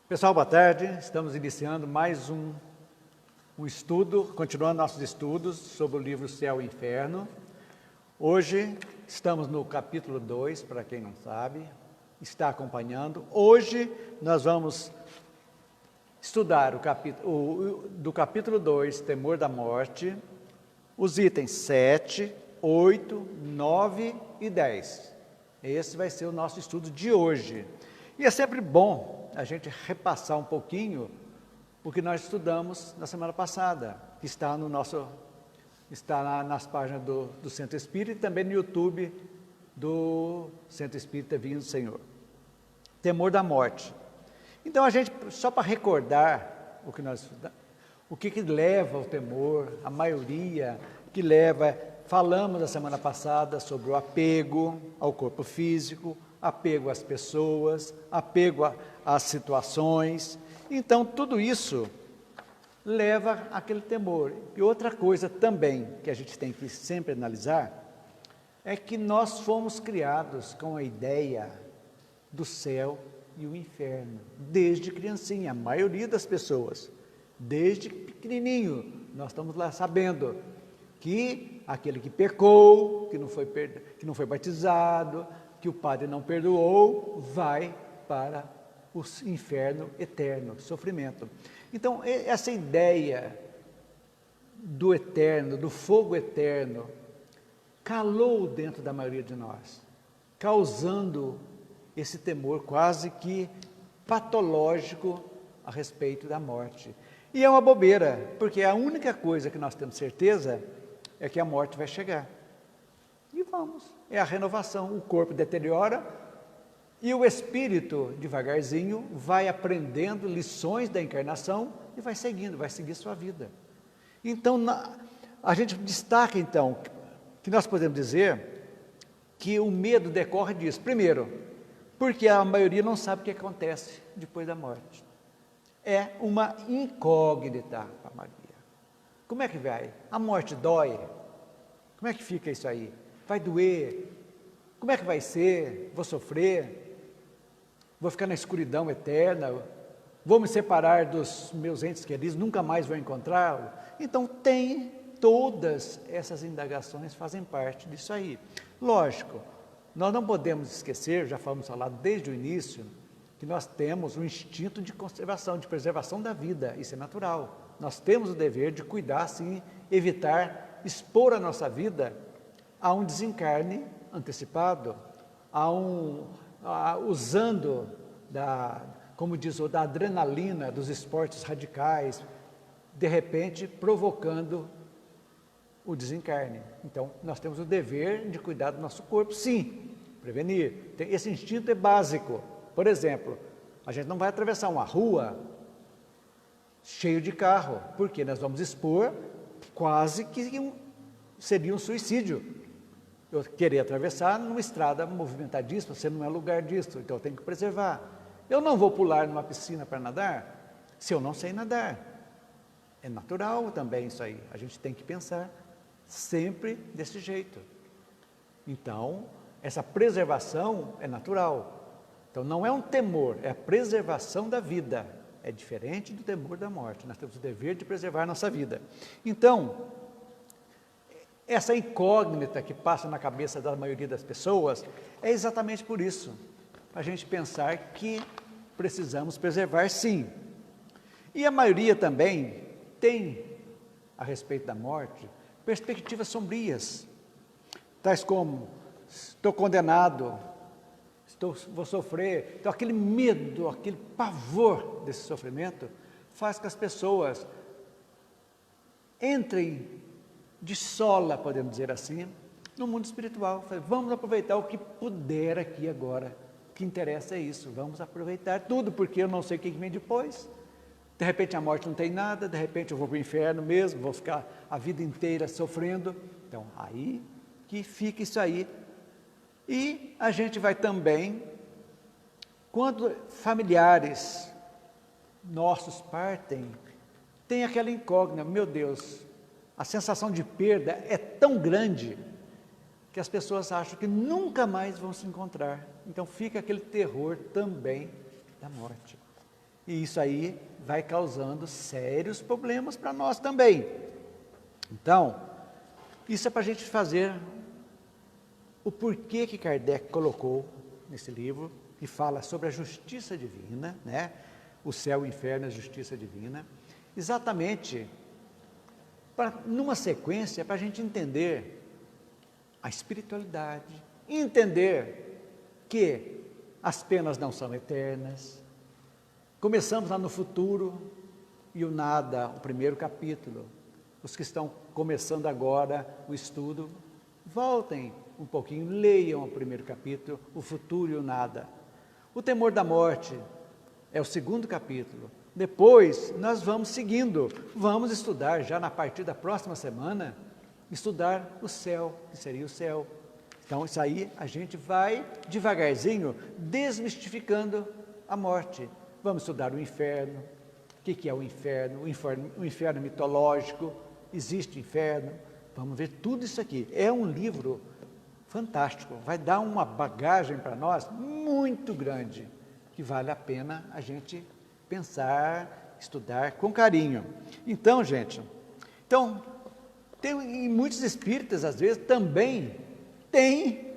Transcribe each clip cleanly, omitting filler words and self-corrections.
Pessoal, boa tarde. Estamos iniciando mais um estudo, continuando nossos estudos sobre o livro Céu e Inferno. Hoje estamos no capítulo 2, para quem não sabe, está acompanhando. Hoje nós vamos estudar do capítulo 2, Temor da Morte, os itens 7, 8, 9 e 10. Esse vai ser o nosso estudo de hoje. E é sempre bom a gente repassar um pouquinho o que nós estudamos na semana passada, que está nas páginas do Centro Espírita e também no YouTube do Centro Espírita Vinho do Senhor. Temor da morte. Então, só para recordar o que nós estudamos, o que leva ao temor, a maioria que leva, falamos na semana passada sobre o apego ao corpo físico, apego às pessoas, apego às situações. Então, tudo isso leva àquele temor. E outra coisa também que a gente tem que sempre analisar é que nós fomos criados com a ideia do céu e o inferno, desde criancinha, a maioria das pessoas, desde pequenininho, nós estamos lá sabendo que aquele que pecou, que não foi batizado, que o padre não perdoou, vai para o inferno eterno, sofrimento. Então, essa ideia do eterno, do fogo eterno, calou dentro da maioria de nós, causando esse temor quase que patológico a respeito da morte. E é uma bobeira, porque a única coisa que nós temos certeza é que a morte vai chegar. E vamos, é a renovação, o corpo deteriora e o espírito, devagarzinho, vai aprendendo lições da encarnação e vai seguir sua vida. Então, a gente destaca então, que nós podemos dizer que o medo decorre disso. Primeiro, porque a maioria não sabe o que acontece depois da morte. É uma incógnita para a maioria. Como é que vai? A morte dói? Como é que fica isso aí? Vai doer? Como é que vai ser? Vou sofrer? Vou ficar na escuridão eterna? Vou me separar dos meus entes queridos? Nunca mais vou encontrá-los? Então, todas essas indagações fazem parte disso aí. Lógico, nós não podemos esquecer, já falamos desde o início, que nós temos um instinto de conservação, de preservação da vida, isso é natural. Nós temos o dever de cuidar, sim, evitar expor a nossa vida a um desencarne antecipado, usando, como diz, da adrenalina dos esportes radicais, de repente provocando o desencarne. Então, nós temos o dever de cuidar do nosso corpo, sim, prevenir. Esse instinto é básico. Por exemplo, a gente não vai atravessar uma rua cheio de carro, porque nós vamos expor quase que seria um suicídio. Eu querer atravessar numa estrada movimentadíssima, você não é lugar disso, então eu tenho que preservar. Eu não vou pular numa piscina para nadar, se eu não sei nadar. É natural também isso aí, a gente tem que pensar sempre desse jeito. Então, essa preservação é natural. Então, não é um temor, é a preservação da vida. É diferente do temor da morte, nós temos o dever de preservar a nossa vida. Então, essa incógnita que passa na cabeça da maioria das pessoas é exatamente por isso, a gente pensar que precisamos preservar sim. E a maioria também tem, a respeito da morte, perspectivas sombrias, tais como, estou condenado, vou sofrer. Então, aquele medo, aquele pavor desse sofrimento, faz com que as pessoas entrem de sola, podemos dizer assim, no mundo espiritual. Vamos aproveitar o que puder aqui agora. O que interessa é isso, vamos aproveitar tudo, porque eu não sei o que vem depois. De repente a morte não tem nada, de repente eu vou para o inferno mesmo, vou ficar a vida inteira sofrendo. Então, aí que fica isso aí. E a gente vai também, quando familiares nossos partem, tem aquela incógnita, meu Deus, a sensação de perda é tão grande que as pessoas acham que nunca mais vão se encontrar. Então fica aquele terror também da morte. E isso aí vai causando sérios problemas para nós também. Então, isso é para a gente fazer o porquê que Kardec colocou nesse livro, que fala sobre a justiça divina, né? O céu, o inferno, a justiça divina, exatamente numa sequência para a gente entender a espiritualidade, entender que as penas não são eternas. Começamos lá no futuro e o nada, o primeiro capítulo. Os que estão começando agora o estudo, voltem um pouquinho, leiam o primeiro capítulo, o futuro e o nada. O temor da morte é o segundo capítulo. Depois nós vamos seguindo, vamos estudar já na partir da próxima semana, estudar o céu, que seria o céu. Então isso aí a gente vai devagarzinho desmistificando a morte. Vamos estudar o inferno, o que é o inferno, o inferno mitológico, existe inferno, vamos ver tudo isso aqui. É um livro fantástico, vai dar uma bagagem para nós muito grande, que vale a pena a gente pensar, estudar com carinho. Então, gente, tem muitos espíritas, às vezes, também tem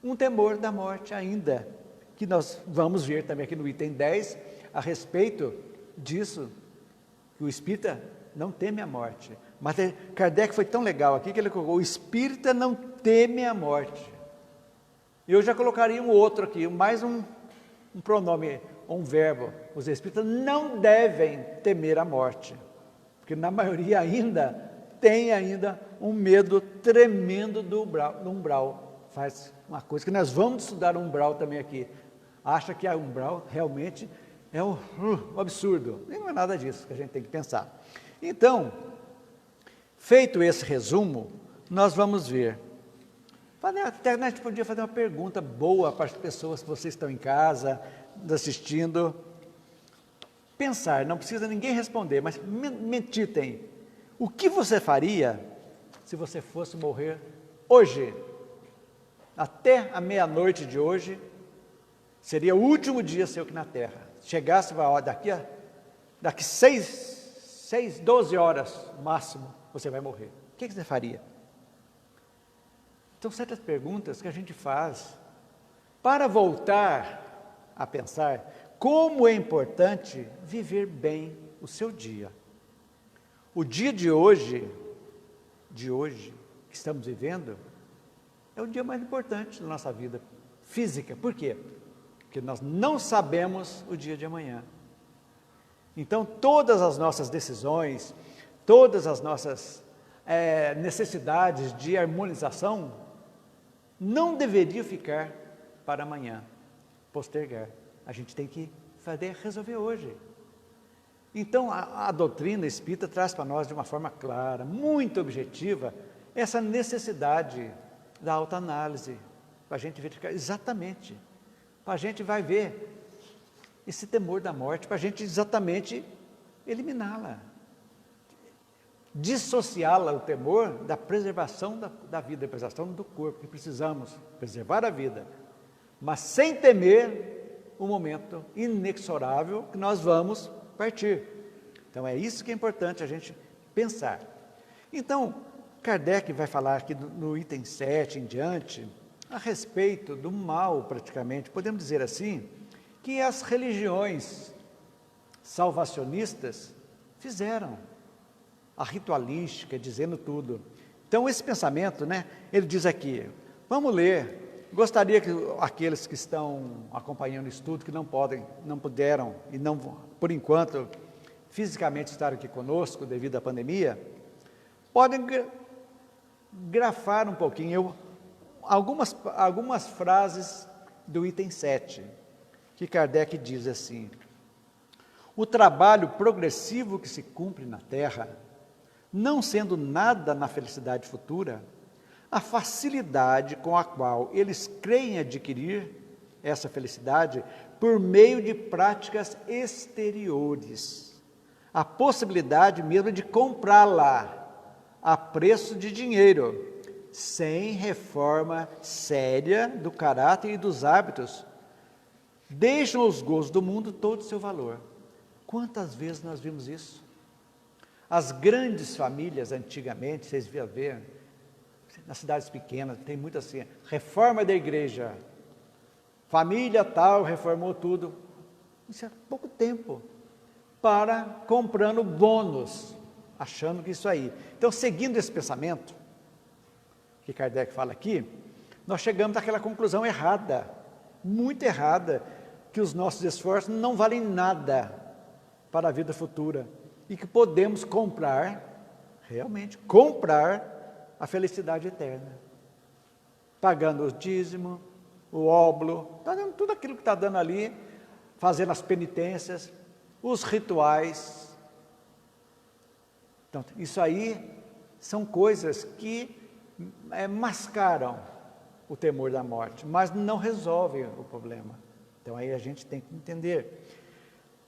um temor da morte ainda, que nós vamos ver também aqui no item 10, a respeito disso, que o espírita não teme a morte. Mas Kardec foi tão legal aqui que ele colocou: o espírita não teme a morte. Eu já colocaria um outro aqui, mais um pronome, um verbo. Os espíritas não devem temer a morte, porque na maioria tem um medo tremendo do umbral. Faz uma coisa que nós vamos estudar o umbral também aqui. Acha que a umbral realmente é um absurdo. E não é nada disso que a gente tem que pensar. Então, feito esse resumo, nós vamos ver. Até a gente podia fazer uma pergunta boa para as pessoas que vocês estão em casa, assistindo. Pensar, não precisa ninguém responder, mas meditem. O que você faria se você fosse morrer hoje? Até a meia-noite de hoje, seria o último dia seu aqui na Terra. Chegasse, daqui 12 horas, máximo, você vai morrer. O que você faria? São certas perguntas que a gente faz para voltar a pensar como é importante viver bem o seu dia. O dia de hoje, que estamos vivendo, é o dia mais importante da nossa vida física. Por quê? Porque nós não sabemos o dia de amanhã. Então, todas as nossas decisões, todas as nossas necessidades de harmonização, não deveriam ficar para amanhã, postergar. A gente tem que resolver hoje. Então, a doutrina espírita traz para nós de uma forma clara, muito objetiva, essa necessidade da autoanálise, para a gente verificar exatamente, para a gente vai ver esse temor da morte, para a gente exatamente eliminá-la, dissociá-la, o temor, da preservação da vida, da preservação do corpo, que precisamos preservar a vida, mas sem temer o momento inexorável que nós vamos partir. Então é isso que é importante a gente pensar. Então, Kardec vai falar aqui no item 7 em diante, a respeito do mal, praticamente, podemos dizer assim, que as religiões salvacionistas fizeram, a ritualística, dizendo tudo. Então, esse pensamento, ele diz aqui, vamos ler, gostaria que aqueles que estão acompanhando o estudo, que não puderam, e não, por enquanto, fisicamente estar aqui conosco, devido à pandemia, podem grafar um pouquinho algumas frases do item 7, que Kardec diz assim: o trabalho progressivo que se cumpre na Terra, não sendo nada na felicidade futura, a facilidade com a qual eles creem adquirir essa felicidade por meio de práticas exteriores, a possibilidade mesmo de comprá-la a preço de dinheiro, sem reforma séria do caráter e dos hábitos, deixam os gozos do mundo todo o seu valor. Quantas vezes nós vimos isso? As grandes famílias antigamente, vocês viam ver, nas cidades pequenas, tem muito assim, reforma da igreja, família tal reformou tudo, isso há pouco tempo, para comprando bônus, achando que isso aí. Então, seguindo esse pensamento, que Kardec fala aqui, nós chegamos àquela conclusão errada, muito errada, que os nossos esforços não valem nada para a vida futura, e que podemos comprar, realmente, comprar a felicidade eterna, pagando o dízimo, o óbolo, dando tudo aquilo que está dando ali, fazendo as penitências, os rituais. Então, isso aí são coisas que mascaram o temor da morte, mas não resolvem o problema. Então, aí a gente tem que entender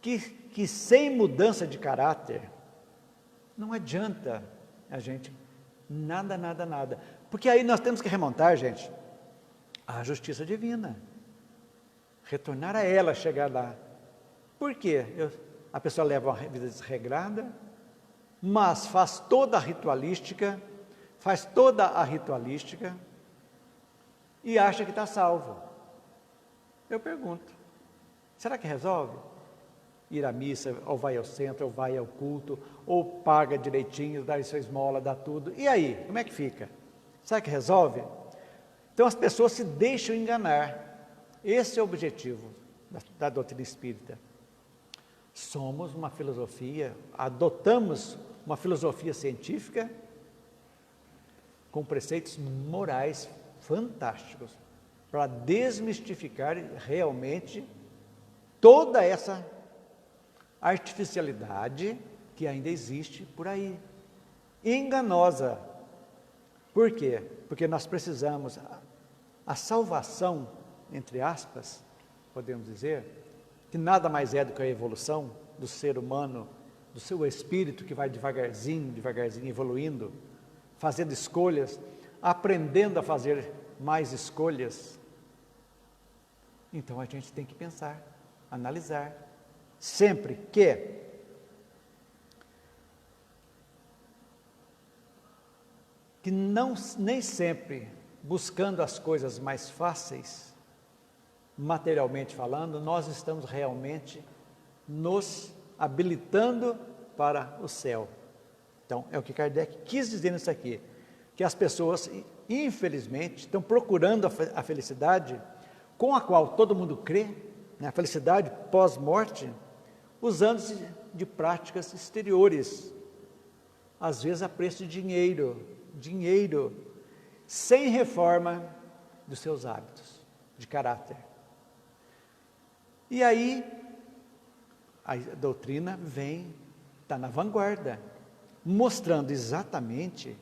que sem mudança de caráter, não adianta a gente nada. Porque aí nós temos que remontar, gente, à justiça divina. Retornar a ela, chegar lá. Por quê? A pessoa leva uma vida desregrada, mas faz toda a ritualística, e acha que está salvo. Eu pergunto, será que resolve? Ir à missa, ou vai ao centro, ou vai ao culto, ou paga direitinho, dá sua esmola, dá tudo. E aí, como é que fica? Será que resolve? Então as pessoas se deixam enganar. Esse é o objetivo da doutrina espírita. Somos uma filosofia, adotamos uma filosofia científica com preceitos morais fantásticos para desmistificar realmente toda essa artificialidade que ainda existe por aí, enganosa. Por quê? Porque nós precisamos, a salvação, entre aspas, podemos dizer, que nada mais é do que a evolução do ser humano, do seu espírito que vai devagarzinho evoluindo, fazendo escolhas, aprendendo a fazer mais escolhas. Então a gente tem que pensar, analisar, sempre que nem sempre buscando as coisas mais fáceis, materialmente falando, nós estamos realmente nos habilitando para o céu. Então, é o que Kardec quis dizer nisso aqui, que as pessoas, infelizmente, estão procurando a felicidade com a qual todo mundo crê, né, a felicidade pós-morte, usando-se de práticas exteriores, às vezes a preço de dinheiro, sem reforma dos seus hábitos de caráter. E aí, a doutrina está na vanguarda, mostrando exatamente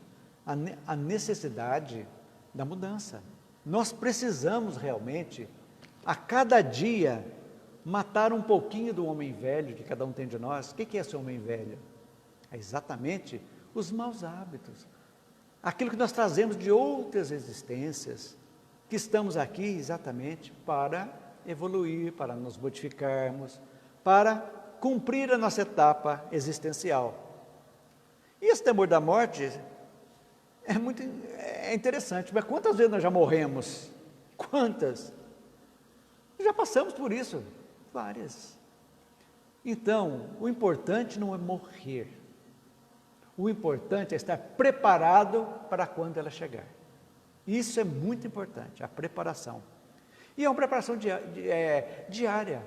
a necessidade da mudança. Nós precisamos realmente, a cada dia, matar um pouquinho do homem velho que cada um tem de nós. O que é esse homem velho? É exatamente os maus hábitos, aquilo que nós trazemos de outras existências, que estamos aqui exatamente para evoluir, para nos modificarmos, para cumprir a nossa etapa existencial. E esse temor da morte é interessante, mas quantas vezes nós já morremos? Quantas? Já passamos por isso, várias. Então, o importante não é morrer, o importante é estar preparado para quando ela chegar. Isso é muito importante, a preparação. E é uma preparação diária.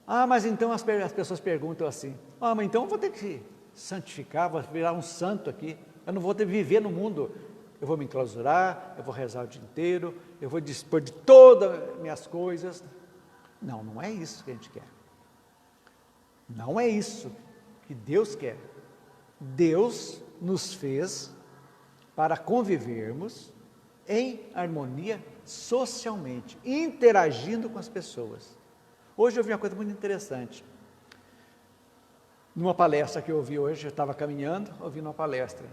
Ah, mas então as pessoas perguntam assim, mas então eu vou ter que santificar, vou virar um santo aqui, eu não vou ter que viver no mundo, eu vou me enclausurar, eu vou rezar o dia inteiro, eu vou dispor de todas as minhas coisas. Não, não é isso que a gente quer. Não é isso que Deus quer. Deus nos fez para convivermos em harmonia socialmente, interagindo com as pessoas. Hoje eu vi uma coisa muito interessante. Numa palestra que eu ouvi hoje, eu estava caminhando, ouvindo uma palestra,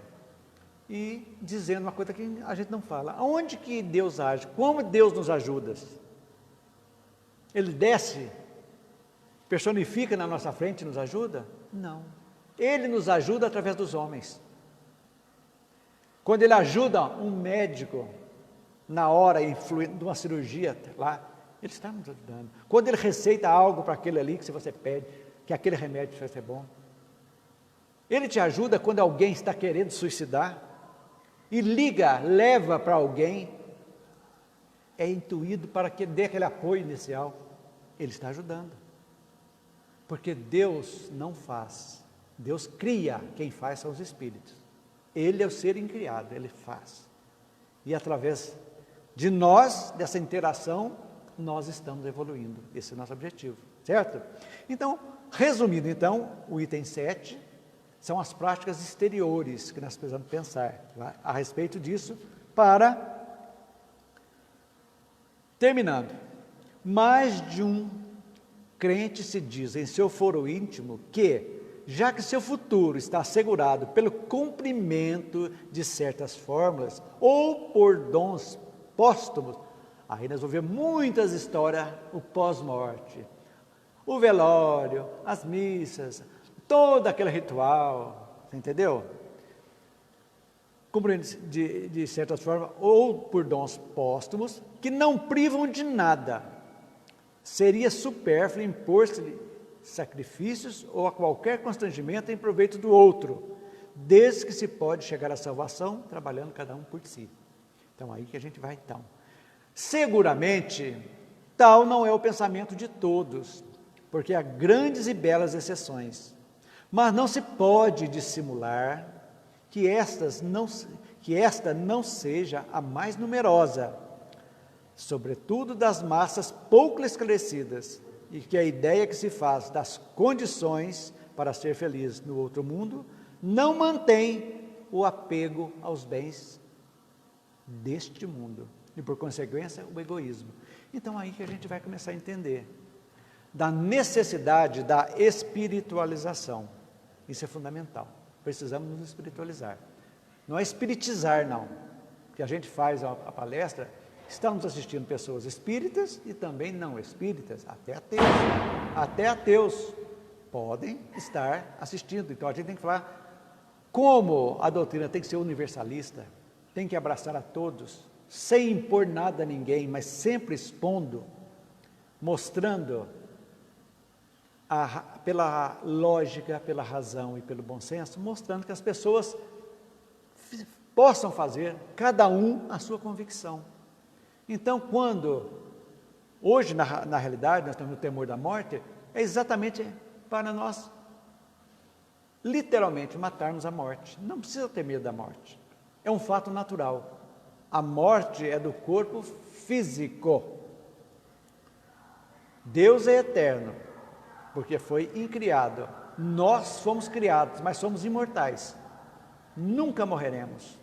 e dizendo uma coisa que a gente não fala. Aonde que Deus age? Como Deus nos ajuda? Ele desce, personifica na nossa frente e nos ajuda? Não. Ele nos ajuda através dos homens. Quando ele ajuda um médico na hora de uma cirurgia lá, ele está nos ajudando. Quando ele receita algo para aquele ali que você pede, que aquele remédio vai ser bom. Ele te ajuda quando alguém está querendo suicidar e leva para alguém, é intuído para que dê aquele apoio inicial. Ele está ajudando. Porque Deus não faz, Deus cria, quem faz são os espíritos. Ele é o ser incriado, ele faz. E através de nós, dessa interação, nós estamos evoluindo. Esse é o nosso objetivo, certo? Então, resumindo então, o item 7 são as práticas exteriores que nós precisamos pensar a respeito disso para, terminando, mais de um crente se diz em seu foro íntimo que, já que seu futuro está assegurado pelo cumprimento de certas fórmulas ou por dons póstumos, aí nós vamos ver muitas histórias, o pós-morte, o velório, as missas, todo aquele ritual, você entendeu? Cumprimento de certas formas ou por dons póstumos que não privam de nada. Seria supérfluo impor-se sacrifícios ou a qualquer constrangimento em proveito do outro, desde que se pode chegar à salvação trabalhando cada um por si. Então aí que a gente vai então. Seguramente, tal não é o pensamento de todos, porque há grandes e belas exceções, mas não se pode dissimular que esta não seja a mais numerosa, sobretudo das massas pouco esclarecidas, e que a ideia que se faz das condições para ser feliz no outro mundo não mantém o apego aos bens deste mundo, e por consequência o egoísmo. Então aí que a gente vai começar a entender da necessidade da espiritualização. Isso é fundamental, precisamos nos espiritualizar. Não é espiritizar não, que a gente faz a palestra. Estamos assistindo pessoas espíritas e também não espíritas, até ateus podem estar assistindo. Então a gente tem que falar como a doutrina tem que ser universalista, tem que abraçar a todos, sem impor nada a ninguém, mas sempre expondo, mostrando pela lógica, pela razão e pelo bom senso, mostrando que as pessoas possam fazer, cada um, a sua convicção. Então, hoje na realidade, nós temos o temor da morte, é exatamente para nós, literalmente, matarmos a morte. Não precisa ter medo da morte, é um fato natural. A morte é do corpo físico. Deus é eterno, porque foi incriado. Nós fomos criados, mas somos imortais. Nunca morreremos.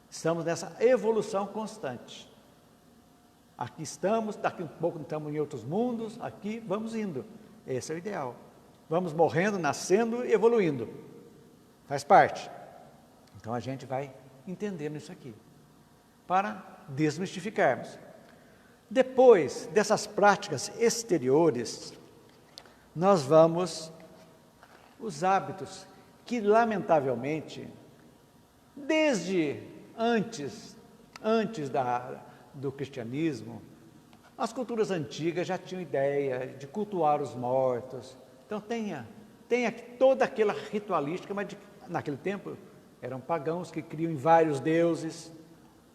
Estamos nessa evolução constante. Aqui estamos, daqui um pouco estamos em outros mundos, aqui vamos indo. Esse é o ideal. Vamos morrendo, nascendo e evoluindo. Faz parte. Então a gente vai entendendo isso aqui, para desmistificarmos. Depois dessas práticas exteriores, nós vamos os hábitos que, lamentavelmente, desde antes do cristianismo, as culturas antigas já tinham ideia de cultuar os mortos. Então tem toda aquela ritualística, mas naquele tempo eram pagãos que criam em vários deuses,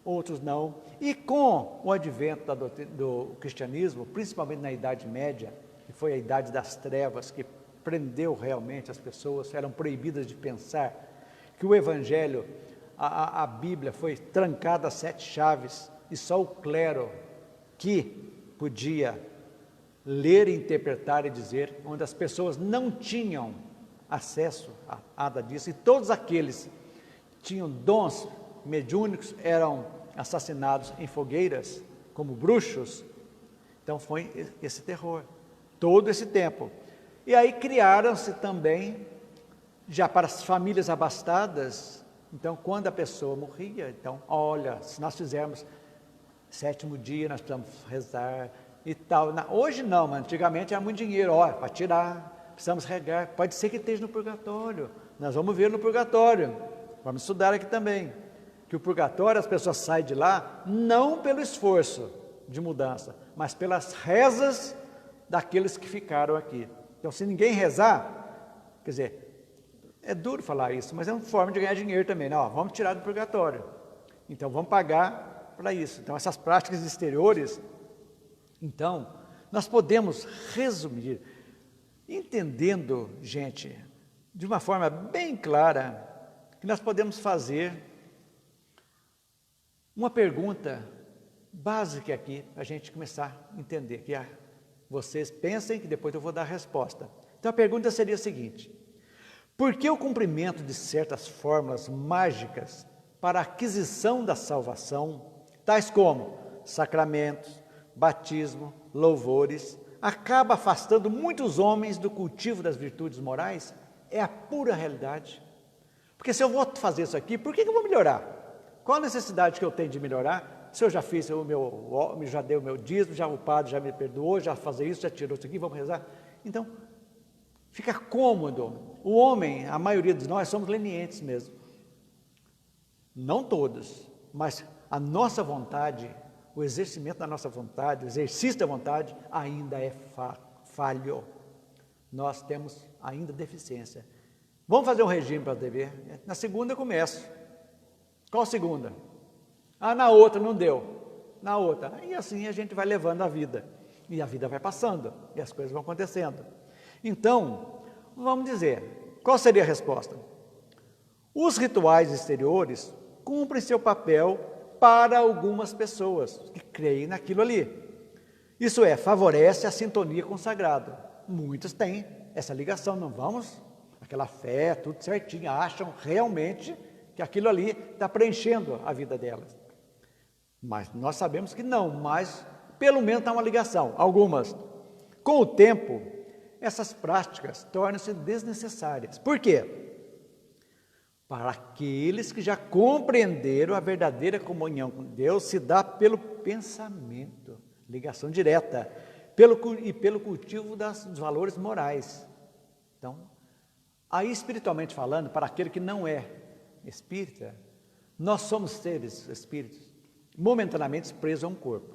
outros não. E com o advento do cristianismo, principalmente na Idade Média, que foi a Idade das Trevas, que prendeu realmente as pessoas, eram proibidas de pensar, que o Evangelho, a Bíblia foi trancada a 7 chaves, e só o clero que podia ler, interpretar e dizer, onde as pessoas não tinham acesso a nada disso, e todos aqueles que tinham dons mediúnicos eram assassinados em fogueiras, como bruxos. Então foi esse terror, todo esse tempo. E aí criaram-se também, já para as famílias abastadas, então quando a pessoa morria, então olha, se nós fizermos 7º dia, nós precisamos rezar e tal. Hoje não, mas antigamente era muito dinheiro, ó, para tirar, precisamos regar. Pode ser que esteja no purgatório, nós vamos ver no purgatório, vamos estudar aqui também, que o purgatório as pessoas saem de lá não pelo esforço de mudança, mas pelas rezas daqueles que ficaram aqui. Então, se ninguém rezar, quer dizer, é duro falar isso, mas é uma forma de ganhar dinheiro também, né? Ó, vamos tirar do purgatório, então vamos pagar para isso. Então, essas práticas exteriores, então, nós podemos resumir, entendendo, gente, de uma forma bem clara, que nós podemos fazer uma pergunta básica aqui, para a gente começar a entender, que vocês pensem que depois eu vou dar a resposta. Então a pergunta seria a seguinte: por que o cumprimento de certas fórmulas mágicas para a aquisição da salvação, tais como sacramentos, batismo, louvores, acaba afastando muitos homens do cultivo das virtudes morais? É a pura realidade. Porque se eu vou fazer isso aqui, por que eu vou melhorar? Qual a necessidade que eu tenho de melhorar? Se eu já fiz já dei o meu dízimo, já o padre já me perdoou, já fazer isso, já tirou isso aqui, vamos rezar. Então, fica cômodo. O homem, a maioria de nós, somos lenientes mesmo. Não todos, mas a nossa vontade, o exercimento da nossa vontade, o exercício da vontade, ainda é falho. Nós temos ainda deficiência. Vamos fazer um regime para dever? Na segunda eu começo. Qual segunda? Na outra não deu. Na outra. E assim a gente vai levando a vida. E a vida vai passando. E as coisas vão acontecendo. Então, vamos dizer, qual seria a resposta? Os rituais exteriores cumprem seu papel para algumas pessoas que creem naquilo ali. Isso favorece a sintonia com o sagrado. Muitos têm essa ligação, não vamos? Aquela fé, tudo certinho, acham realmente que aquilo ali está preenchendo a vida delas. Mas nós sabemos que não, mas pelo menos está uma ligação, algumas. Com o tempo, essas práticas tornam-se desnecessárias. Por quê? Para aqueles que já compreenderam a verdadeira comunhão com Deus, se dá pelo pensamento, ligação direta, pelo cultivo dos valores morais. Então, aí espiritualmente falando, para aquele que não é espírita, nós somos seres espíritos, momentaneamente presos a um corpo.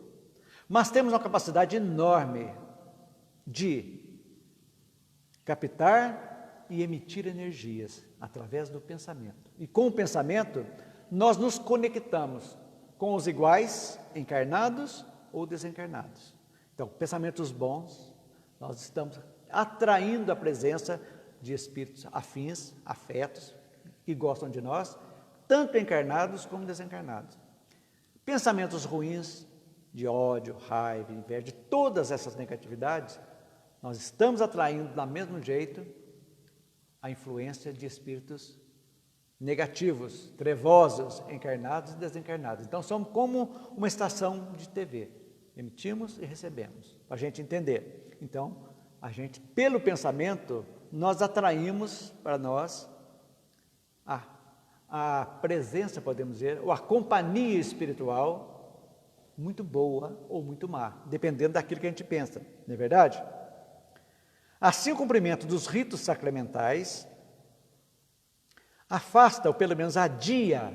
Mas temos uma capacidade enorme de captar e emitir energias através do pensamento. E com o pensamento, nós nos conectamos com os iguais, encarnados ou desencarnados. Então, pensamentos bons, nós estamos atraindo a presença de espíritos afins, afetos, que gostam de nós, tanto encarnados como desencarnados. Pensamentos ruins, de ódio, raiva, inveja, de todas essas negatividades, nós estamos atraindo, do mesmo jeito, a influência de espíritos negativos, trevosos, encarnados e desencarnados. Então, somos como uma estação de TV. Emitimos e recebemos, para a gente entender. Então, a gente, pelo pensamento, nós atraímos para nós a presença, podemos dizer, ou a companhia espiritual muito boa ou muito má, dependendo daquilo que a gente pensa, não é verdade? Assim, o cumprimento dos ritos sacramentais afasta, ou pelo menos adia,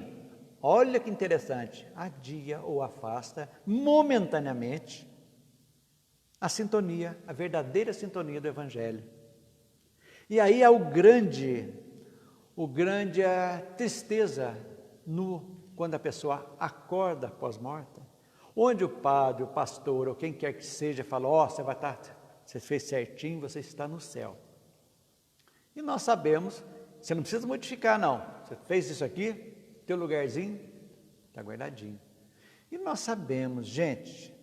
olha que interessante, adia ou afasta momentaneamente a sintonia, a verdadeira sintonia do Evangelho. E aí há a tristeza quando a pessoa acorda após-morta, onde o padre, o pastor, ou quem quer que seja, fala, você fez certinho, você está no céu. E nós sabemos, você não precisa modificar não, você fez isso aqui, teu lugarzinho está guardadinho. E nós sabemos, gente,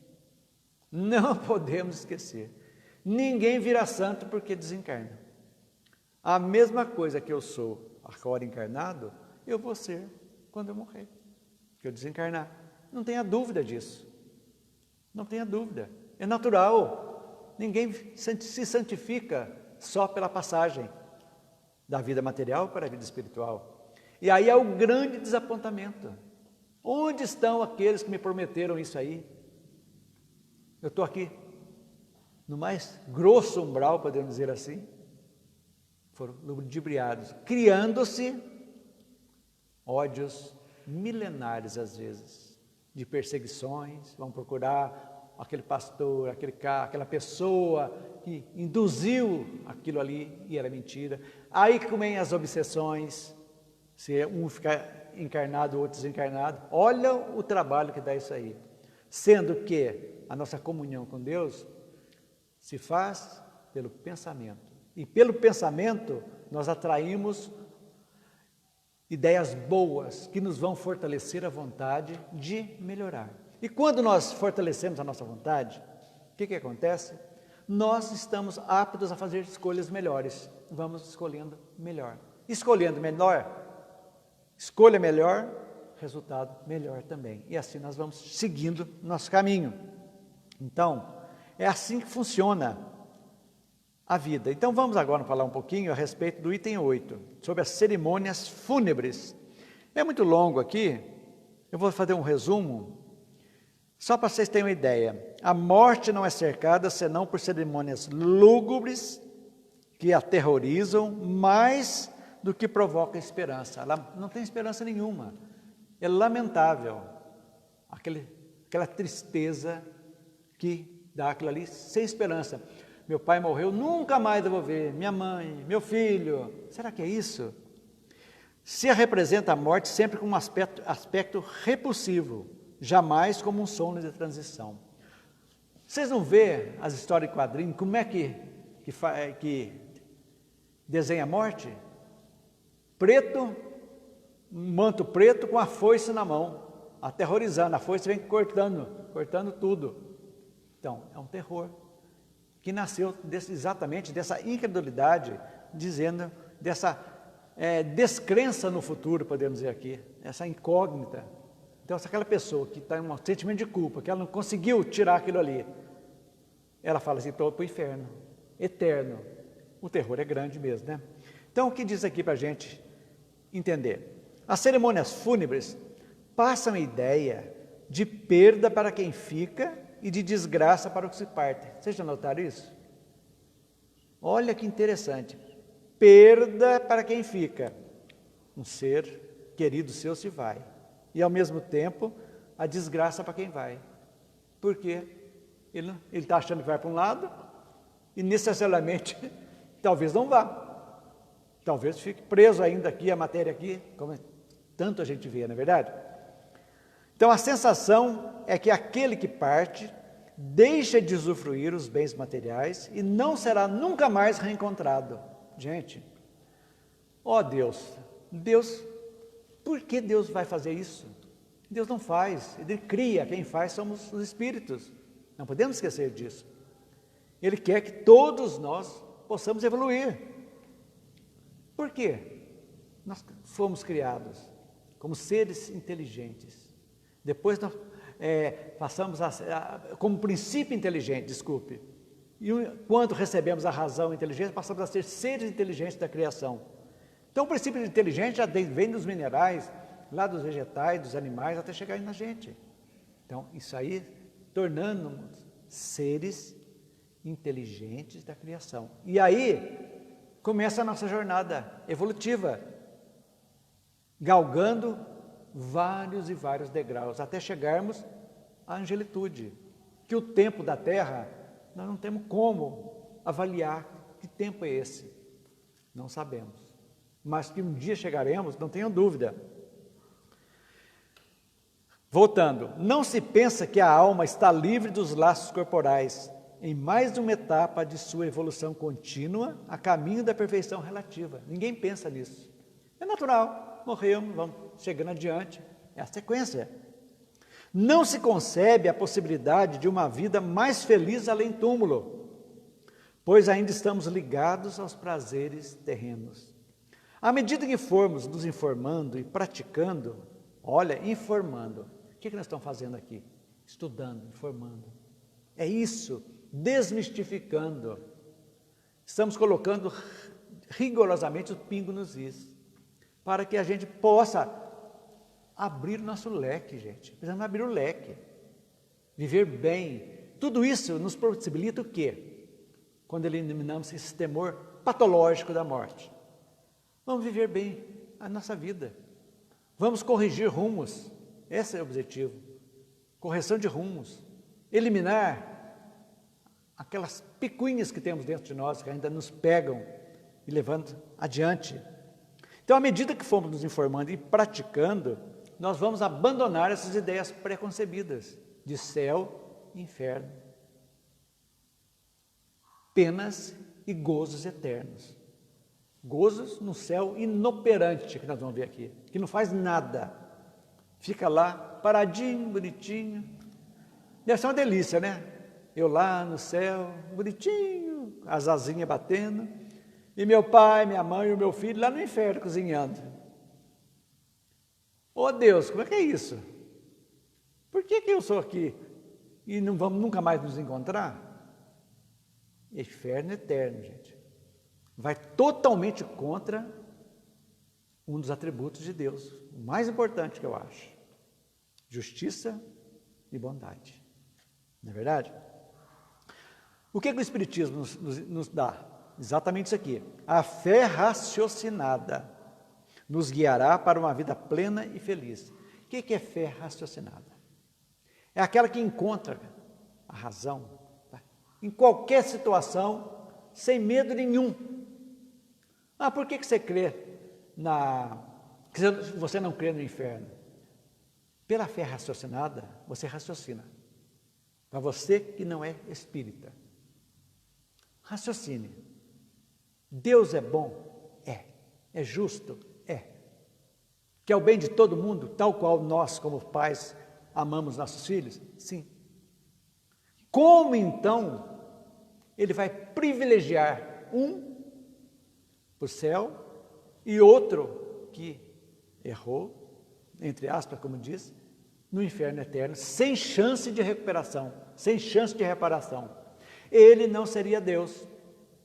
não podemos esquecer, ninguém vira santo porque desencarna. A mesma coisa que eu sou agora encarnado, eu vou ser quando eu morrer, que eu desencarnar. Não tenha dúvida disso. Não tenha dúvida. É natural. Ninguém se santifica só pela passagem da vida material para a vida espiritual. E aí é o grande desapontamento. Onde estão aqueles que me prometeram isso aí? Eu estou aqui no mais grosso umbral, podemos dizer assim, foram ludibriados, criando-se ódios milenares às vezes, de perseguições, vão procurar aquele pastor, aquela pessoa que induziu aquilo ali e era mentira. Aí comem as obsessões, se um ficar encarnado, o outro desencarnado. Olha o trabalho que dá isso aí. Sendo que a nossa comunhão com Deus se faz pelo pensamento. E pelo pensamento nós atraímos ideias boas que nos vão fortalecer a vontade de melhorar. E quando nós fortalecemos a nossa vontade, o que acontece? Nós estamos aptos a fazer escolhas melhores. Vamos escolhendo melhor. Escolhendo melhor, escolha melhor, resultado melhor também. E assim nós vamos seguindo nosso caminho. Então, é assim que funciona a vida. Então vamos agora falar um pouquinho a respeito do item 8, sobre as cerimônias fúnebres. É muito longo aqui, eu vou fazer um resumo, só para vocês terem uma ideia. A morte não é cercada senão por cerimônias lúgubres que aterrorizam mais do que provocam esperança. Ela não tem esperança nenhuma. É lamentável aquela tristeza que dá aquilo ali sem esperança. Meu pai morreu, nunca mais eu vou ver. Minha mãe, meu filho. Será que é isso? Se representa a morte sempre com um aspecto repulsivo, jamais como um sono de transição. Vocês não vê as histórias de quadrinho, como é que desenha a morte? Preto, um manto preto com a foice na mão, aterrorizando. A foice vem cortando tudo. Então, é um terror que nasceu exatamente dessa incredulidade, dizendo dessa descrença no futuro, podemos dizer aqui, essa incógnita. Então, se aquela pessoa que está em um sentimento de culpa, que ela não conseguiu tirar aquilo ali, ela fala assim, estou para o inferno, eterno. O terror é grande mesmo, né? Então, o que diz aqui para a gente entender? As cerimônias fúnebres passam a ideia de perda para quem fica e de desgraça para o que se parte. Vocês já notaram isso? Olha que interessante. Perda para quem fica. Um ser querido seu se vai. E ao mesmo tempo, a desgraça para quem vai. Porque ele está achando que vai para um lado e necessariamente talvez não vá. Talvez fique preso ainda aqui, a matéria aqui, como tanto a gente vê, não é verdade? Então, a sensação é que aquele que parte deixa de usufruir os bens materiais e não será nunca mais reencontrado. Gente, ó Deus, por que Deus vai fazer isso? Deus não faz, Ele cria, quem faz somos os espíritos. Não podemos esquecer disso. Ele quer que todos nós possamos evoluir. Por quê? Nós fomos criados como seres inteligentes. Depois nós passamos como princípio inteligente, desculpe. E quando recebemos a razão e a inteligência, passamos a ser seres inteligentes da criação. Então o princípio de inteligência já vem dos minerais, lá dos vegetais, dos animais, até chegar na gente. Então isso aí, tornando-nos seres inteligentes da criação. E aí começa a nossa jornada evolutiva, galgando vários e vários degraus, até chegarmos à angelitude, que o tempo da Terra, nós não temos como avaliar que tempo é esse, não sabemos, mas que um dia chegaremos, não tenham dúvida. Voltando, não se pensa que a alma está livre dos laços corporais, em mais de uma etapa de sua evolução contínua, a caminho da perfeição relativa. Ninguém pensa nisso. É natural, morremos, vamos chegando adiante, é a sequência. Não se concebe a possibilidade de uma vida mais feliz além túmulo, pois ainda estamos ligados aos prazeres terrenos. À medida que formos nos informando e praticando, informando, o que nós estamos fazendo aqui? Estudando, informando. É isso, desmistificando. Estamos colocando rigorosamente o pingo nos is, para que a gente possa abrir o nosso leque, gente. Precisamos abrir o leque, viver bem. Tudo isso nos possibilita o quê? quando eliminamos esse temor patológico da morte. Vamos viver bem a nossa vida. Vamos corrigir rumos. Esse é o objetivo. Correção de rumos. Eliminar aquelas picuinhas que temos dentro de nós, que ainda nos pegam e levando adiante. Então, à medida que formos nos informando e praticando, nós vamos abandonar essas ideias preconcebidas de céu e inferno. Penas e gozos eternos. Gozos no céu inoperante, que nós vamos ver aqui, que não faz nada. Fica lá, paradinho, bonitinho. Deve ser uma delícia, né? Eu lá no céu, bonitinho, as asinhas batendo, e meu pai, minha mãe e o meu filho lá no inferno cozinhando. Oh Deus, como é que é isso? Por que eu sou aqui e não vamos nunca mais nos encontrar? Inferno eterno, gente. Vai totalmente contra um dos atributos de Deus, o mais importante que eu acho: justiça e bondade. Não é verdade? O que o Espiritismo nos dá? Exatamente isso aqui. A fé raciocinada nos guiará para uma vida plena e feliz. O que é fé raciocinada? É aquela que encontra a razão, tá? Em qualquer situação, sem medo nenhum. Ah, por que você crê que você não crê no inferno? Pela fé raciocinada, você raciocina. Para você que não é espírita, raciocine. Deus é bom? É. É justo? É. Quer o bem de todo mundo, tal qual nós, como pais, amamos nossos filhos? Sim. Como então ele vai privilegiar um para o céu e outro que errou, entre aspas, como diz, no inferno eterno, sem chance de recuperação, sem chance de reparação? Ele não seria Deus,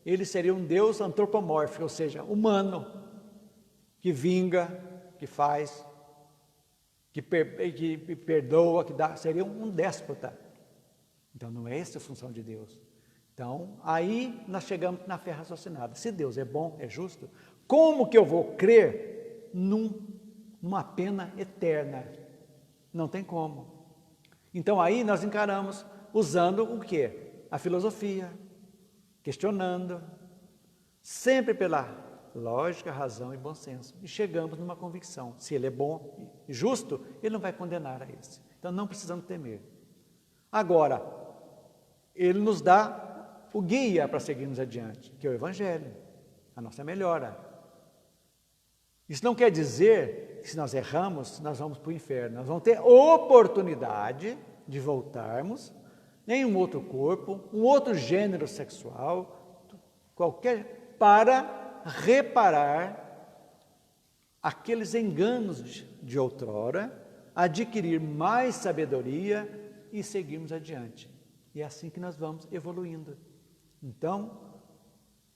ele seria um Deus antropomórfico, ou seja, humano, que vinga, que faz, que perdoa, que dá, seria um déspota. Então não é essa a função de Deus. Então aí nós chegamos na fé raciocinada. Se Deus é bom, é justo, como que eu vou crer numa pena eterna? Não tem como. Então aí nós encaramos usando o quê? A filosofia, questionando, sempre pela lógica, razão e bom senso. E chegamos numa convicção: se ele é bom e justo, ele não vai condenar a esse. Então não precisamos temer. Agora, ele nos dá o guia para seguirmos adiante, que é o Evangelho, a nossa melhora. Isso não quer dizer que se nós erramos, nós vamos para o inferno. Nós vamos ter oportunidade de voltarmos em um outro corpo, um outro gênero sexual, qualquer, para reparar aqueles enganos de outrora, adquirir mais sabedoria e seguirmos adiante. E é assim que nós vamos evoluindo. Então,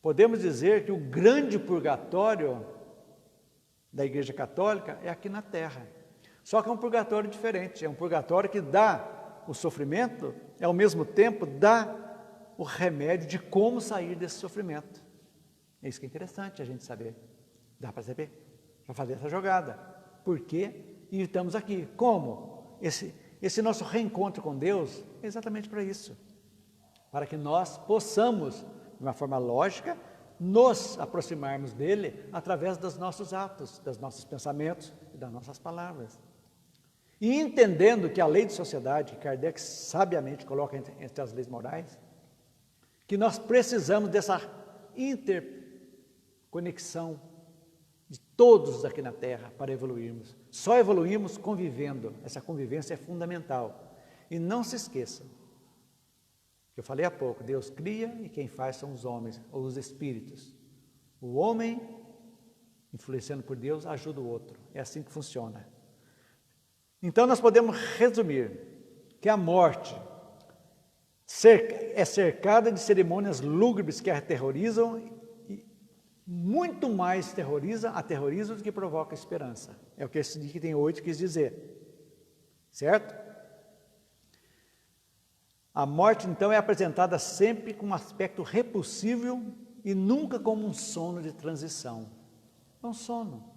podemos dizer que o grande purgatório da Igreja Católica é aqui na Terra. Só que é um purgatório diferente, é um purgatório que dá o sofrimento, e ao mesmo tempo dá o remédio de como sair desse sofrimento. É isso que é interessante a gente saber. Dá para saber? Para fazer essa jogada. Por quê? E estamos aqui. Como? Esse nosso reencontro com Deus é exatamente para isso. Para que nós possamos, de uma forma lógica, nos aproximarmos dele através dos nossos atos, dos nossos pensamentos e das nossas palavras. E entendendo que a lei de sociedade, que Kardec sabiamente coloca entre as leis morais, que nós precisamos dessa interconexão de todos aqui na Terra para evoluirmos. Só evoluímos convivendo, essa convivência é fundamental. E não se esqueçam, que eu falei há pouco, Deus cria e quem faz são os homens, ou os espíritos. O homem, influenciando por Deus, ajuda o outro. É assim que funciona. Então nós podemos resumir que a morte é cercada de cerimônias lúgubres que a aterrorizam e muito mais aterrorizam do que provoca esperança. É o que esse item 8 quis dizer. Certo? A morte, então, é apresentada sempre com um aspecto repulsivo e nunca como um sono de transição. É um sono.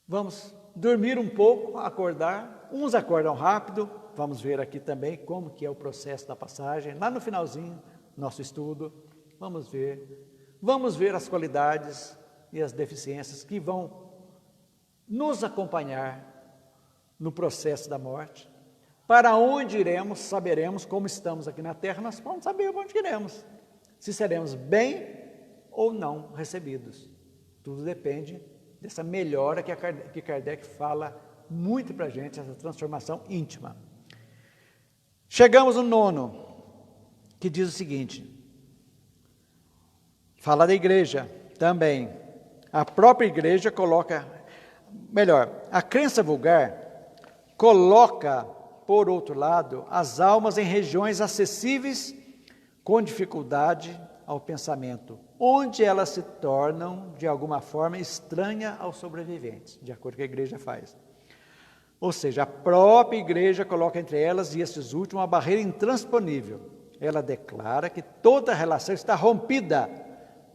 Vamos dormir um pouco, acordar. Uns acordam rápido. Vamos ver aqui também como que é o processo da passagem. Lá no finalzinho, nosso estudo, vamos ver as qualidades e as deficiências que vão nos acompanhar no processo da morte. Para onde iremos, saberemos. Como estamos aqui na terra, nós vamos saber onde iremos. Se seremos bem ou não recebidos. Tudo depende dessa melhora que Kardec fala muito para a gente, essa transformação íntima. Chegamos no 9, que diz o seguinte, fala da igreja também. A própria igreja coloca, a crença vulgar coloca, por outro lado, as almas em regiões acessíveis com dificuldade ao pensamento, onde elas se tornam, de alguma forma, estranhas aos sobreviventes, de acordo com a igreja faz. Ou seja, a própria igreja coloca entre elas e estes últimos uma barreira intransponível. Ela declara que toda relação está rompida,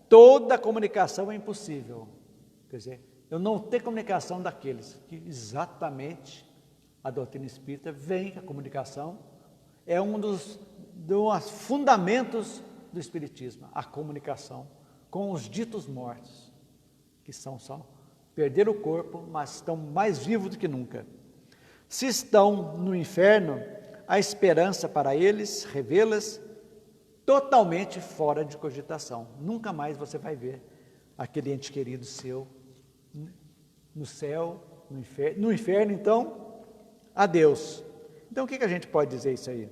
toda comunicação é impossível. Quer dizer, eu não tenho comunicação daqueles que exatamente a doutrina espírita vem, a comunicação é um dos fundamentos do espiritismo, a comunicação com os ditos mortos, que são só perderam o corpo, mas estão mais vivos do que nunca. Se estão no inferno, a esperança para eles revê-las totalmente fora de cogitação. Nunca mais você vai ver aquele ente querido seu no céu, no inferno. No inferno, então, adeus. Então, o que a gente pode dizer isso aí?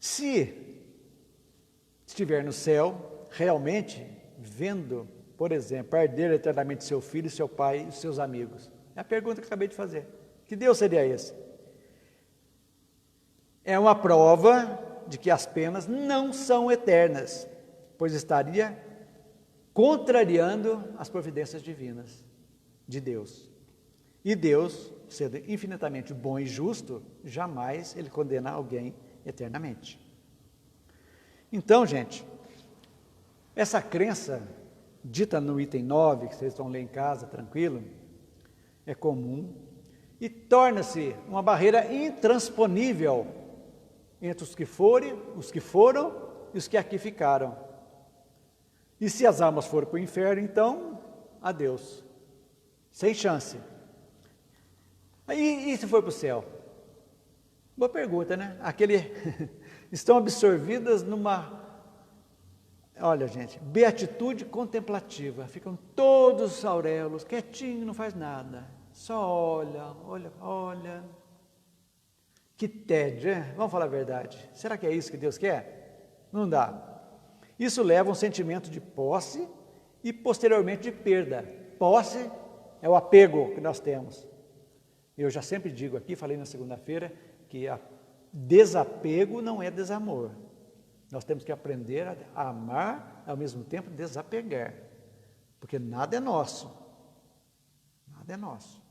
Se estiver no céu, realmente vendo, por exemplo, arder eternamente seu filho, seu pai e seus amigos. É a pergunta que eu acabei de fazer. Que Deus seria esse? É uma prova de que as penas não são eternas, pois estaria contrariando as providências divinas de Deus. E Deus, sendo infinitamente bom e justo, jamais ele condena alguém eternamente. Então, gente, essa crença dita no item 9, que vocês vão ler em casa, tranquilo, é comum e torna-se uma barreira intransponível entre os que foram e os que aqui ficaram. E se as almas forem para o inferno, então, adeus, sem chance. E se for para o céu? Boa pergunta, né? Estão absorvidas numa, olha gente, beatitude contemplativa, ficam todos os auréolos, quietinho, não faz nada, só olha, que tédio, né? Vamos falar a verdade, será que é isso que Deus quer? Não dá. Isso leva a um sentimento de posse e posteriormente de perda. Posse é o apego que nós temos. Eu já sempre digo aqui, falei na segunda-feira, que desapego não é desamor. Nós temos que aprender a amar, ao mesmo tempo desapegar, porque nada é nosso. Nada é nosso.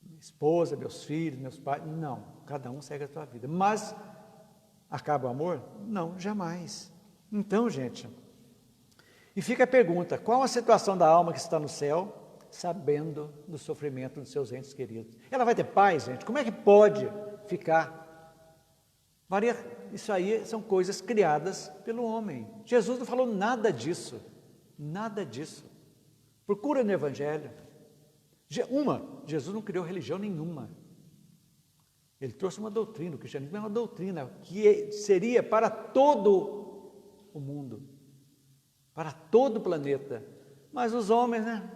Minha esposa, meus filhos, meus pais, não. Cada um segue a sua vida. Mas acaba o amor? Não, jamais. Então, gente, e fica a pergunta, qual a situação da alma que está no céu, sabendo do sofrimento dos seus entes queridos? Ela vai ter paz, gente? Como é que pode ficar? Isso aí são coisas criadas pelo homem. Jesus não falou nada disso. Nada disso. Procura no Evangelho. Jesus não criou religião nenhuma. Ele trouxe uma doutrina. O cristianismo é uma doutrina que seria para todo o mundo, para todo o planeta. Mas os homens, né?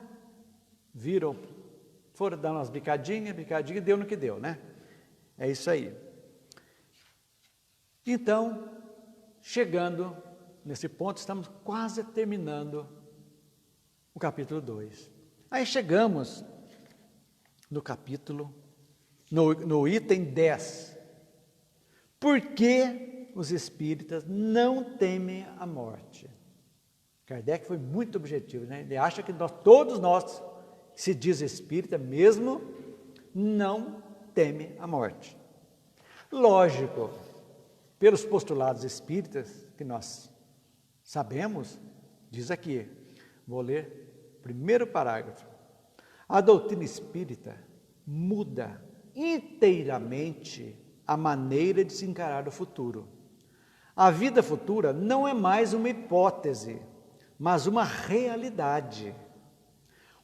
Foram dar umas bicadinhas, deu no que deu, né? É isso aí. Então, chegando nesse ponto, estamos quase terminando o capítulo 2. Aí chegamos no capítulo, no item 10. Por que os espíritas não temem a morte? Kardec foi muito objetivo, né? Ele acha que todos nós, que se diz espírita mesmo, não temem a morte. Lógico, pelos postulados espíritas que nós sabemos, diz aqui, vou ler o primeiro parágrafo. A doutrina espírita muda inteiramente a maneira de se encarar o futuro. A vida futura não é mais uma hipótese, mas uma realidade.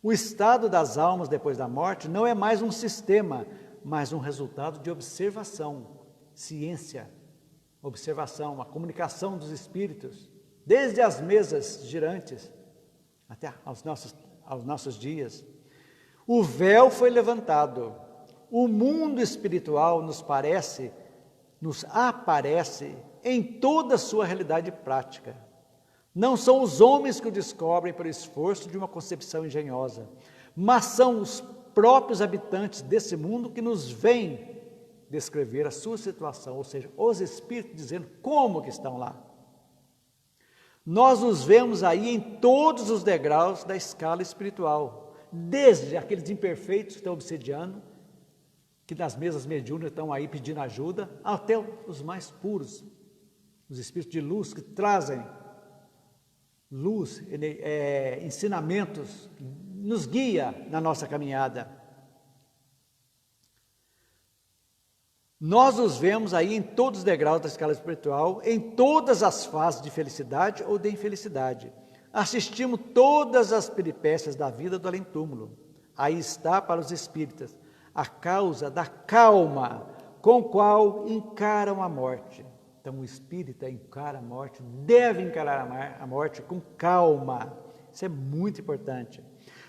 O estado das almas depois da morte não é mais um sistema, mas um resultado de observação, ciência, observação, a comunicação dos espíritos, desde as mesas girantes até aos nossos dias. O véu foi levantado. O mundo espiritual nos aparece em toda a sua realidade prática. Não são os homens que o descobrem pelo esforço de uma concepção engenhosa, mas são os próprios habitantes desse mundo que nos vêm descrever a sua situação, ou seja, os espíritos dizendo como que estão lá. Nós nos vemos aí em todos os degraus da escala espiritual, desde aqueles imperfeitos que estão obsediando, que nas mesas mediúnicas estão aí pedindo ajuda, até os mais puros, os espíritos de luz que trazem luz, ensinamentos, nos guia na nossa caminhada. Nós os vemos aí em todos os degraus da escala espiritual, em todas as fases de felicidade ou de infelicidade. Assistimos todas as peripécias da vida do além-túmulo. Aí está para os espíritas a causa da calma com qual encaram a morte. Então o espírita encara a morte, deve encarar a morte com calma. Isso é muito importante.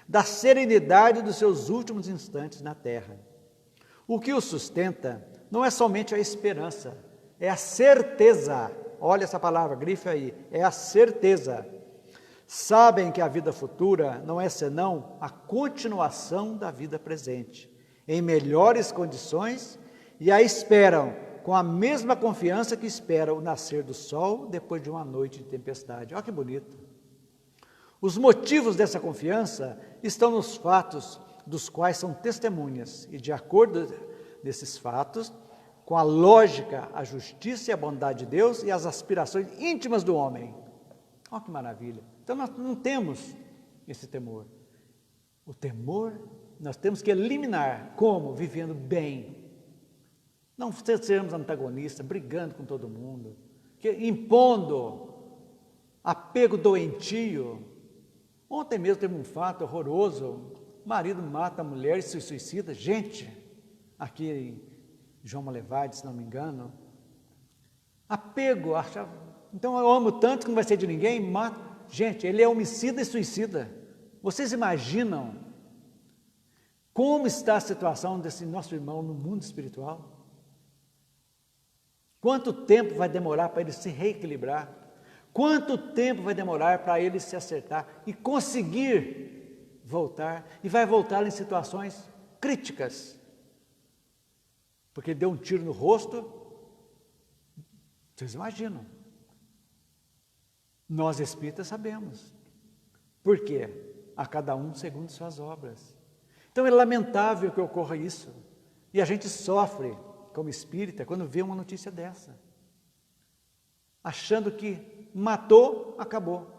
Da serenidade dos seus últimos instantes na terra. O que o sustenta não é somente a esperança, é a certeza. Olha essa palavra, grife aí, é a certeza. Sabem que a vida futura não é senão a continuação da vida presente, em melhores condições, e a esperam com a mesma confiança que esperam o nascer do sol depois de uma noite de tempestade. Olha que bonito. Os motivos dessa confiança estão nos fatos dos quais são testemunhas, e de acordo desses fatos, com a lógica, a justiça e a bondade de Deus e as aspirações íntimas do homem. Olha que maravilha. Então nós não temos esse temor. O temor nós temos que eliminar. Como? Vivendo bem. Não sermos antagonistas, brigando com todo mundo, impondo apego doentio. Ontem mesmo teve um fato horroroso. O marido mata a mulher e se suicida. Gente, aqui em João Malevade, se não me engano. Apego, então eu amo tanto que não vai ser de ninguém, mata. Gente, ele é homicida e suicida. Vocês imaginam como está a situação desse nosso irmão no mundo espiritual? Quanto tempo vai demorar para ele se reequilibrar? Quanto tempo vai demorar para ele se acertar e conseguir voltar? E vai voltar em situações críticas. Porque ele deu um tiro no rosto. Vocês imaginam? Nós espíritas sabemos. Por quê? A cada um segundo suas obras. Então é lamentável que ocorra isso. E a gente sofre como espírita quando vê uma notícia dessa. Achando que matou, acabou.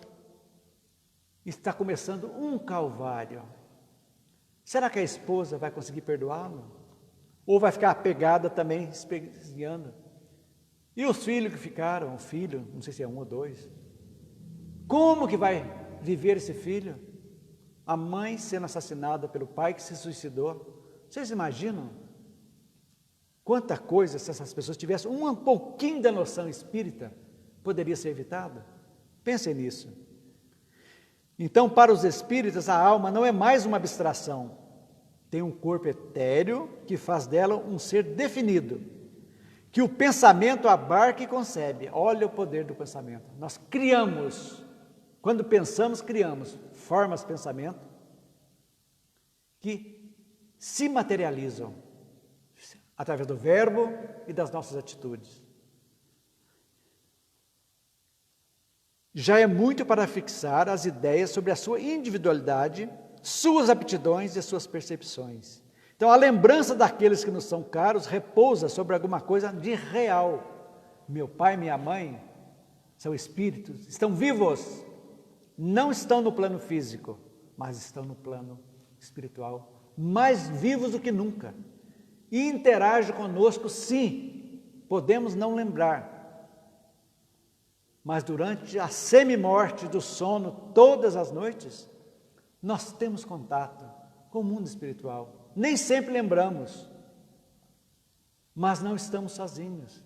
Está começando um calvário. Será que a esposa vai conseguir perdoá-lo? Ou vai ficar apegada também, espezinhando? E os filhos que ficaram, filho, não sei se é 1 ou 2. Como que vai viver esse filho? A mãe sendo assassinada pelo pai que se suicidou. Vocês imaginam? Quanta coisa, se essas pessoas tivessem um pouquinho da noção espírita, poderia ser evitada? Pensem nisso. Então, para os espíritas, a alma não é mais uma abstração. Tem um corpo etéreo que faz dela um ser definido, que o pensamento abarca e concebe. Olha o poder do pensamento. Nós criamos, quando pensamos, criamos formas de pensamento que se materializam através do verbo e das nossas atitudes. Já é muito para fixar as ideias sobre a sua individualidade, suas aptidões e suas percepções. Então, a lembrança daqueles que nos são caros repousa sobre alguma coisa de real. Meu pai e minha mãe são espíritos, estão vivos, não estão no plano físico, mas estão no plano espiritual, mais vivos do que nunca. E interagem conosco, sim, podemos não lembrar. Mas durante a semi-morte do sono, todas as noites, nós temos contato com o mundo espiritual. Nem sempre lembramos, mas não estamos sozinhos.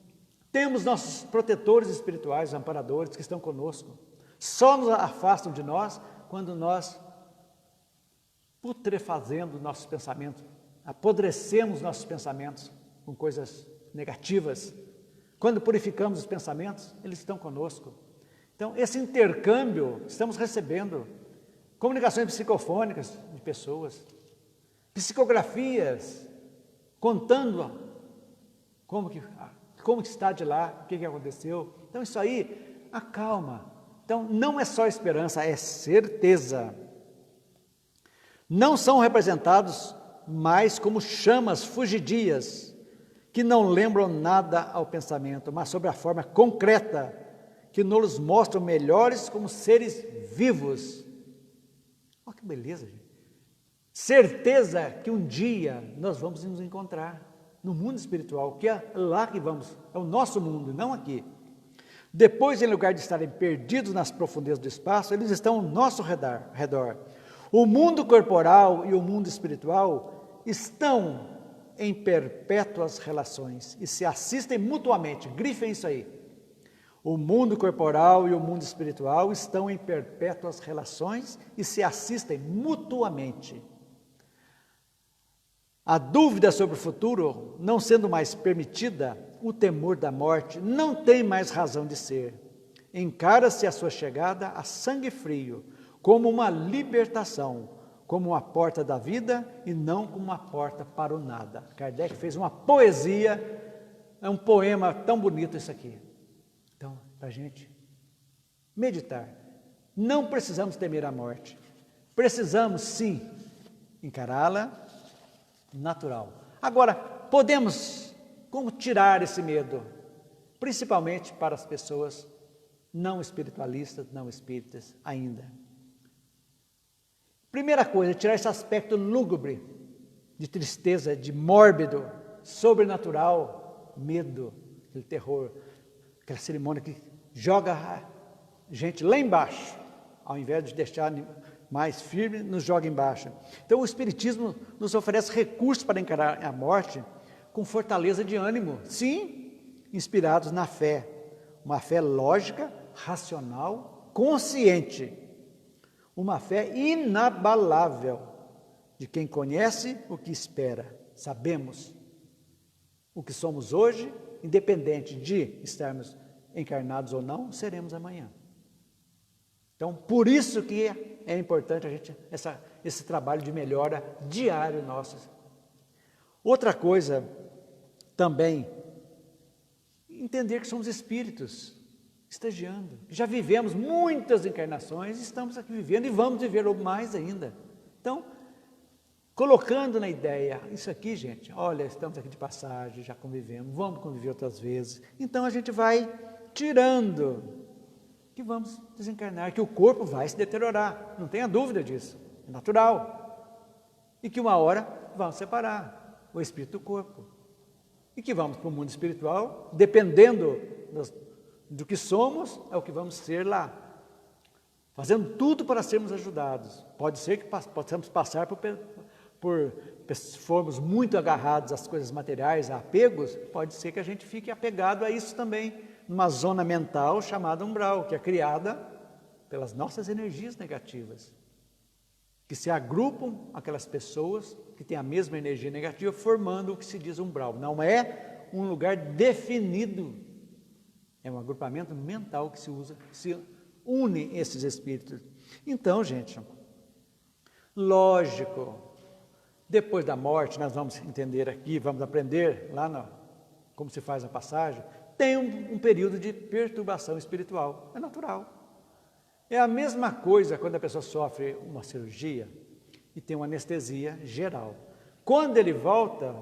Temos nossos protetores espirituais, amparadores, que estão conosco. Só nos afastam de nós quando nós putrefazemos nossos pensamentos, apodrecemos nossos pensamentos com coisas negativas. Quando purificamos os pensamentos, eles estão conosco. Então, esse intercâmbio, estamos recebendo comunicações psicofônicas de pessoas, psicografias, contando como que está de lá, o que aconteceu. Então, isso aí acalma. Então, não é só esperança, é certeza. Não são representados mais como chamas fugidias, que não lembram nada ao pensamento, mas sobre a forma concreta, que nos mostram melhores como seres vivos. Olha que beleza, gente. Certeza que um dia nós vamos nos encontrar no mundo espiritual, que é lá que vamos, é o nosso mundo, não aqui. Depois, em lugar de estarem perdidos nas profundezas do espaço, eles estão ao nosso redor. O mundo corporal e o mundo espiritual estão em perpétuas relações e se assistem mutuamente. Grifem isso aí. O mundo corporal e o mundo espiritual estão em perpétuas relações e se assistem mutuamente. A dúvida sobre o futuro, não sendo mais permitida, o temor da morte não tem mais razão de ser. Encara-se a sua chegada a sangue frio, como uma libertação, como uma porta da vida e não como uma porta para o nada. Kardec fez uma poesia, é um poema tão bonito isso aqui. Então, para a gente meditar, não precisamos temer a morte, precisamos sim encará-la natural. Agora, como tirar esse medo? Principalmente para as pessoas não espiritualistas, não espíritas ainda. Primeira coisa, tirar esse aspecto lúgubre, de tristeza, de mórbido, sobrenatural, medo, aquele terror, aquela cerimônia que joga a gente lá embaixo, ao invés de deixar mais firme, nos joga embaixo. Então, o Espiritismo nos oferece recursos para encarar a morte com fortaleza de ânimo, sim, inspirados na fé, uma fé lógica, racional, consciente, uma fé inabalável de quem conhece o que espera. Sabemos o que somos hoje, independente de estarmos encarnados ou não, seremos amanhã. Então, por isso que é importante esse trabalho de melhora diário nosso. Outra coisa também, entender que somos espíritos, estagiando. Já vivemos muitas encarnações, estamos aqui vivendo e vamos viver mais ainda. Então, colocando na ideia, isso aqui, gente, olha, estamos aqui de passagem, já convivemos, vamos conviver outras vezes. Então, a gente vai tirando que vamos desencarnar, que o corpo vai se deteriorar, não tenha dúvida disso, é natural. E que uma hora vamos separar o espírito do corpo. E que vamos para o mundo espiritual, dependendo do que somos, é o que vamos ser lá. Fazendo tudo para sermos ajudados. Pode ser que possamos passar se formos muito agarrados às coisas materiais, a apegos, pode ser que a gente fique apegado a isso também, numa zona mental chamada umbral, que é criada pelas nossas energias negativas, que se agrupam aquelas pessoas que têm a mesma energia negativa, formando o que se diz umbral. Não é um lugar definido, é um agrupamento mental que se une esses espíritos. Então, gente, lógico, depois da morte, nós vamos entender aqui, vamos aprender lá como se faz a passagem, tem um período de perturbação espiritual, é natural. É a mesma coisa quando a pessoa sofre uma cirurgia e tem uma anestesia geral. Quando ele volta,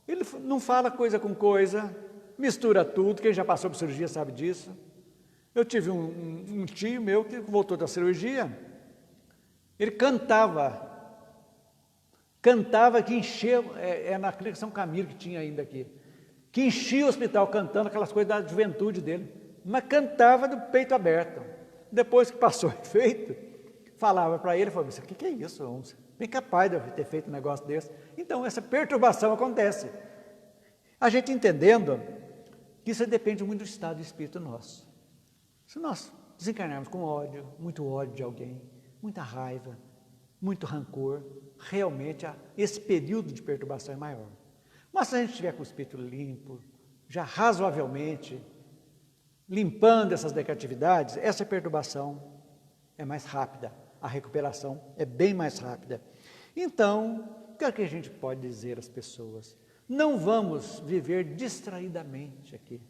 ele não fala coisa com coisa, mistura tudo, quem já passou por cirurgia sabe disso. Eu tive um tio meu que voltou da cirurgia, ele cantava que encheu, na clínica São Camilo que tinha ainda aqui, que enchia o hospital cantando aquelas coisas da juventude dele, mas cantava do peito aberto. Depois que passou o efeito, falava para ele, falava, o que é isso? Bem capaz de eu ter feito um negócio desse. Então, essa perturbação acontece. A gente entendendo que isso depende muito do estado de espírito nosso. Se nós desencarnarmos com ódio, muito ódio de alguém, muita raiva, muito rancor, realmente esse período de perturbação é maior. Mas se a gente estiver com o espírito limpo, já razoavelmente, limpando essas negatividades, essa perturbação é mais rápida, a recuperação é bem mais rápida. Então, o que é que a gente pode dizer às pessoas? Não vamos viver distraidamente aqui,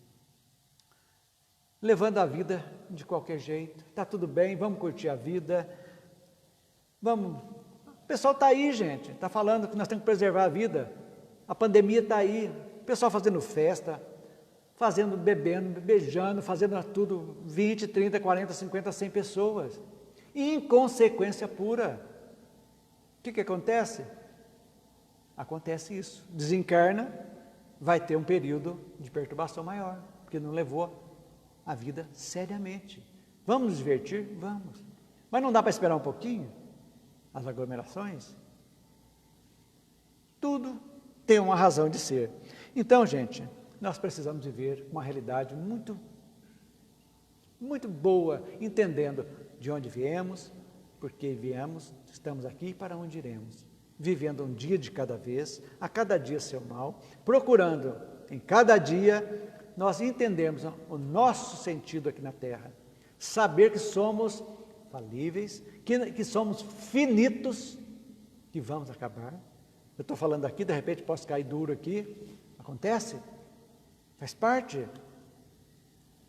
levando a vida de qualquer jeito, está tudo bem, vamos curtir a vida, vamos. O pessoal está aí, gente, está falando que nós temos que preservar a vida, a pandemia está aí, o pessoal fazendo festa, fazendo, bebendo, beijando, fazendo tudo, 20, 30, 40, 50, 100 pessoas, inconsequência pura. O que acontece? Acontece isso, desencarna, vai ter um período de perturbação maior, porque não levou a vida seriamente. Vamos nos divertir? Vamos. Mas não dá para esperar um pouquinho? As aglomerações? Tudo tem uma razão de ser. Então, gente, nós precisamos viver uma realidade muito, muito boa, entendendo de onde viemos, por que viemos, estamos aqui e para onde iremos. Vivendo um dia de cada vez, a cada dia seu mal, procurando em cada dia nós entendermos o nosso sentido aqui na Terra, saber que somos falíveis, que somos finitos, que vamos acabar. Eu estou falando aqui, de repente posso cair duro aqui, acontece, faz parte.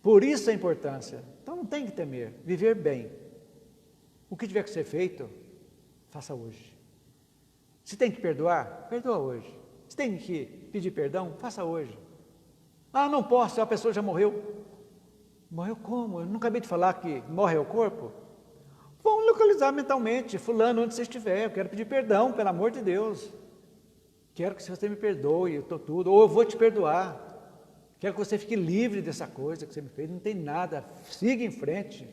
Por isso a importância. Então não tem que temer, viver bem. O que tiver que ser feito, faça hoje. Se tem que perdoar, perdoa hoje. Se tem que pedir perdão, faça hoje. Ah, não posso, a pessoa já morreu. Morreu como? Eu não acabei de falar que morre o corpo? Vamos localizar mentalmente, fulano, onde você estiver, eu quero pedir perdão, pelo amor de Deus. Quero que você me perdoe, eu estou tudo, ou eu vou te perdoar. Quero que você fique livre dessa coisa que você me fez, não tem nada, siga em frente.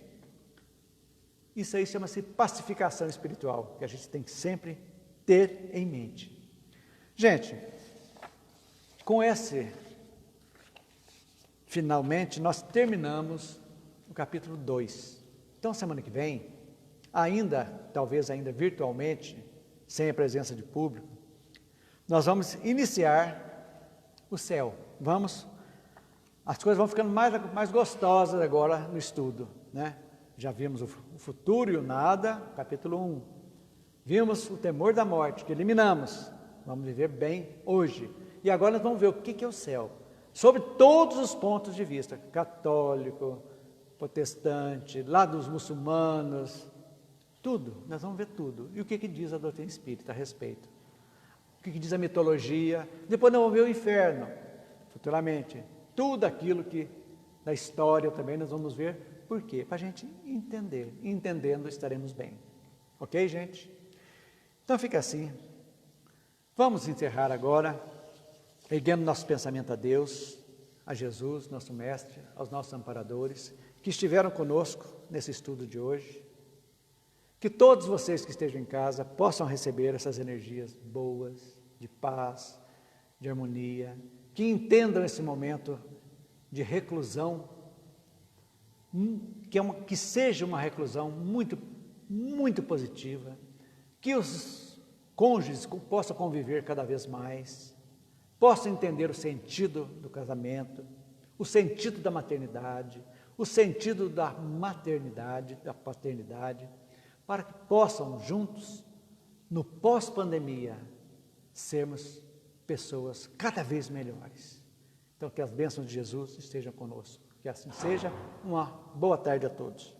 Isso aí chama-se pacificação espiritual, que a gente tem que sempre ter em mente. Gente, com esse, finalmente, nós terminamos o capítulo 2. Então, semana que vem, talvez ainda virtualmente, sem a presença de público, nós vamos iniciar o céu. As coisas vão ficando mais gostosas agora no estudo, né? Já vimos o futuro e o nada, capítulo 1. Vimos o temor da morte, que eliminamos. Vamos viver bem hoje. E agora nós vamos ver o que é o céu. Sobre todos os pontos de vista, católico, protestante, lá dos muçulmanos, tudo, nós vamos ver tudo. E o que diz a doutrina espírita a respeito? O que diz a mitologia? Depois nós vamos ver o inferno, futuramente. Tudo aquilo que, da história também, nós vamos ver. Por quê? Para a gente entender. Entendendo, estaremos bem. Ok, gente? Então fica assim. Vamos encerrar agora, erguendo nosso pensamento a Deus, a Jesus, nosso Mestre, aos nossos amparadores, que estiveram conosco nesse estudo de hoje. Que todos vocês que estejam em casa possam receber essas energias boas, de paz, de harmonia, que entendam esse momento de reclusão, que seja uma reclusão muito, muito positiva, que os cônjuges possam conviver cada vez mais, possam entender o sentido do casamento, o sentido da maternidade, o sentido da maternidade, da paternidade, para que possam juntos, no pós-pandemia, sermos pessoas cada vez melhores. Então, que as bênçãos de Jesus estejam conosco. Que assim seja. Uma boa tarde a todos.